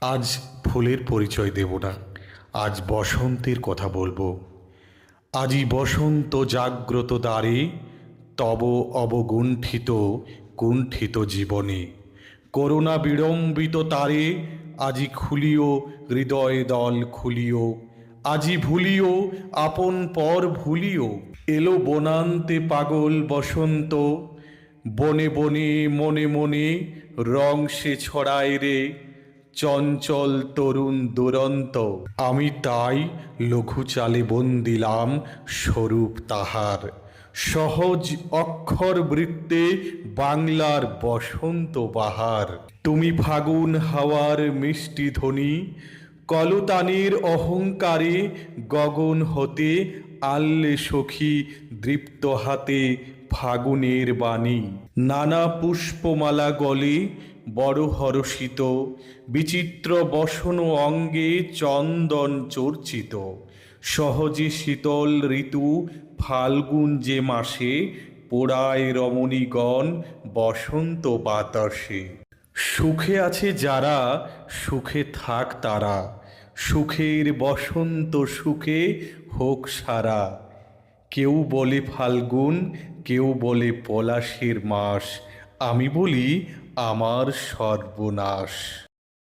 আজ ফুলের পরিচয় দেব না, আজ বসন্তের কথা বলবো। আজি বসন্ত জাগ্রত দ্বারে, তব অবগুণ্ঠিত কুণ্ঠিত জীবনে। করুণা বিড়ম্বিত তারে, আজি খুলিও হৃদয় দল খুলিও। আজি ভুলিও আপন পর ভুলিও। এলো বনান্তে পাগল বসন্ত, বনে বনে মনে মনে রং সে ছড়ায় রে, চঞ্চল তরুণ দুরন্ত। আমি তাই লঘু চালে বন্দিলাম স্বরূপ তাহার, সহজ অক্ষর বৃত্তে বাংলার বসন্ত বাহার। তুমি ফাগুন হাওয়ার মিষ্টি ধ্বনি, কলতানের অহংকারে গগন হতে আনলে সখী দৃপ্ত হাতে ফাগুনের বাণী। নানা পুষ্পমালা গলে বড় হরষিত, বিচিত্র বসন অঙ্গে চন্দন চর্চিত। সহজে শীতল ঋতু ফাল্গুন যে মাসে, পোড়ায় রমণীগণ বসন্ত বাতাসে। সুখে আছে যারা, সুখে থাক তারা, সুখের বসন্ত সুখে হোক সারা। কেউ বলে ফাল্গুন, কেউ বলে পলাশের মাস, আমি বলি আমার সর্বনাশ।